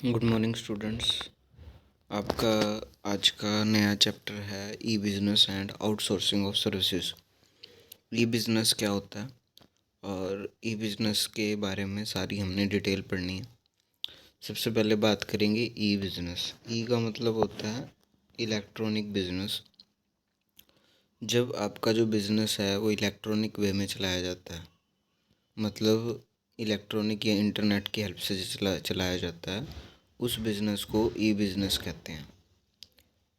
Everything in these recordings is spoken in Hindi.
Good morning students. आपका आज का नया चैप्टर है e business and outsourcing of services. E business क्या होता है और ई बिज़नेस के बारे में सारी हमने डिटेल पढ़नी है। सबसे पहले बात करेंगे ई बिज़नेस। ई का मतलब होता है इलेक्ट्रॉनिक बिज़नेस। जब आपका जो बिज़नेस है वो इलेक्ट्रॉनिक वे में चलाया जाता है, मतलब इलेक्ट्रॉनिक या इंटरनेट की हेल्प से चलाया जाता है, उस बिज़नेस को ई बिज़नेस कहते हैं।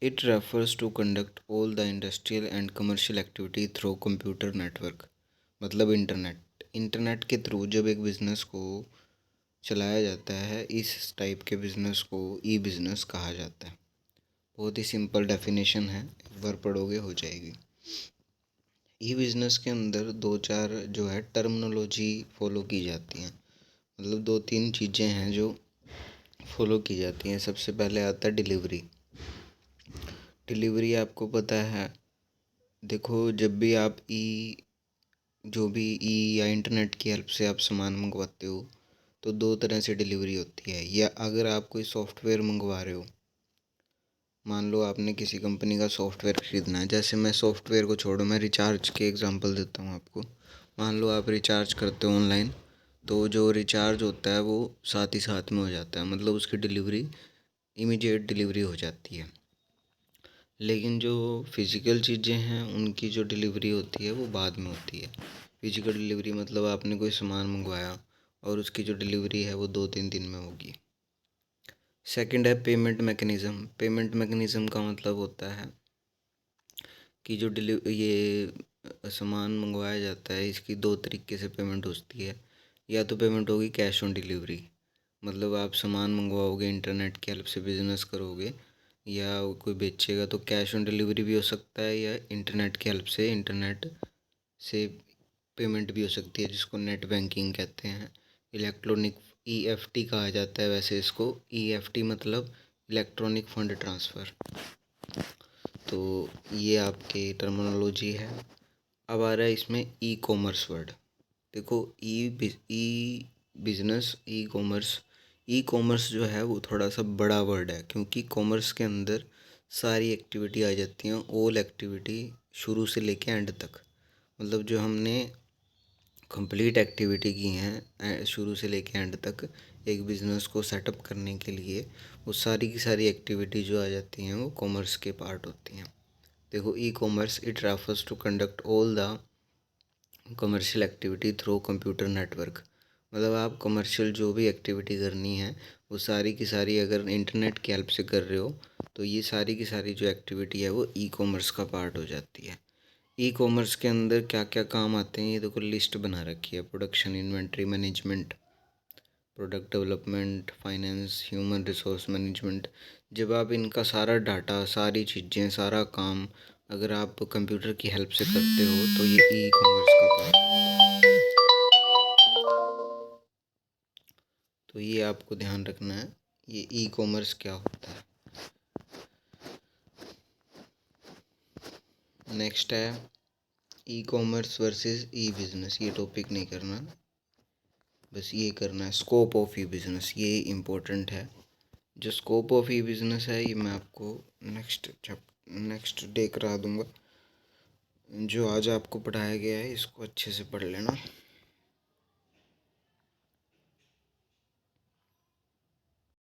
It refers to conduct all the industrial and commercial activity through computer network, मतलब इंटरनेट के थ्रू जब एक बिज़नेस को चलाया जाता है, इस टाइप के बिज़नेस को ई बिज़नेस कहा जाता है। बहुत ही सिंपल डेफिनेशन है, एक बार पढ़ोगे हो जाएगी। ई बिज़नेस के अंदर दो चार जो है टर्मिनोलॉजी फॉलो की जाती हैं, मतलब दो तीन चीज़ें हैं जो फॉलो की जाती हैं। सबसे पहले आता है डिलीवरी। डिलीवरी आपको पता है, देखो जब भी आप जो भी ई या इंटरनेट की हेल्प से आप सामान मंगवाते हो तो दो तरह से डिलीवरी होती है। या अगर आप कोई सॉफ्टवेयर मंगवा रहे हो, मान लो आपने किसी कंपनी का सॉफ्टवेयर ख़रीदना है, जैसे मैं सॉफ्टवेयर को छोड़ो, मैं रिचार्ज के एग्जांपल देता हूँ आपको। मान लो आप रिचार्ज करते हो ऑनलाइन, तो जो रिचार्ज होता है वो साथ ही साथ में हो जाता है, मतलब उसकी डिलीवरी इमीडिएट डिलीवरी हो जाती है। लेकिन जो फिज़िकल चीज़ें हैं उनकी जो डिलीवरी होती है वो बाद में होती है। फिज़िकल डिलीवरी मतलब आपने कोई सामान मंगवाया और उसकी जो डिलीवरी है वो 2-3 दिन में होगी। सेकंड है पेमेंट मैकेनिज़्म। पेमेंट मैकेनिज़्म का मतलब होता है कि जो सामान मंगवाया जाता है, इसकी दो तरीके से पेमेंट होती है। या तो पेमेंट होगी कैश ऑन डिलीवरी, मतलब आप सामान मंगवाओगे, इंटरनेट की हेल्प से बिज़नेस करोगे या कोई बेचेगा तो कैश ऑन डिलीवरी भी हो सकता है, या इंटरनेट से पेमेंट भी हो सकती है, जिसको नेट बैंकिंग कहते हैं। इलेक्ट्रॉनिक ईएफटी कहा जाता है वैसे इसको। ईएफटी मतलब इलेक्ट्रॉनिक फंड ट्रांसफ़र। तो ये आपकी टर्मिनोलॉजी है। अब आ रहा है इसमें ई कॉमर्स वर्ड। देखो ई बिज़नेस, ई कॉमर्स जो है वो थोड़ा सा बड़ा वर्ड है, क्योंकि कॉमर्स के अंदर सारी एक्टिविटी आ जाती हैं, ऑल एक्टिविटी शुरू से लेके एंड तक। मतलब जो हमने कंप्लीट एक्टिविटी की हैं शुरू से लेके एंड तक एक बिज़नेस को सेटअप करने के लिए, वो सारी की सारी एक्टिविटी जो आ जाती हैं वो कॉमर्स के पार्ट होती हैं। देखो e commerce it refers to conduct all the commercial activity through computer network, मतलब आप कमर्शियल जो भी एक्टिविटी करनी है वो सारी की सारी अगर इंटरनेट की हेल्प से कर रहे हो तो ये सारी की सारी जो एक्टिविटी है वो ई कॉमर्स का पार्ट हो जाती है। ई कॉमर्स के अंदर क्या क्या काम आते हैं ये देखो लिस्ट बना रखी है। Production, inventory management, product development, finance, human resource management. जब आप इनका सारा डाटा, सारी चीज़ें, सारा काम अगर आप कंप्यूटर की हेल्प से करते हो तो ये ई कॉमर्स का पार्ट है। तो ये आपको ध्यान रखना है, ये ई कॉमर्स क्या होता है। नेक्स्ट है ई कॉमर्स वर्सेस ई बिज़नेस। ये टॉपिक नहीं करना, बस ये करना है स्कोप ऑफ ई बिज़नेस, ये इम्पोर्टेंट है। जो स्कोप ऑफ ई बिज़नेस है ये मैं आपको नेक्स्ट डे करा दूँगा। जो आज आपको पढ़ाया गया है इसको अच्छे से पढ़ लेना।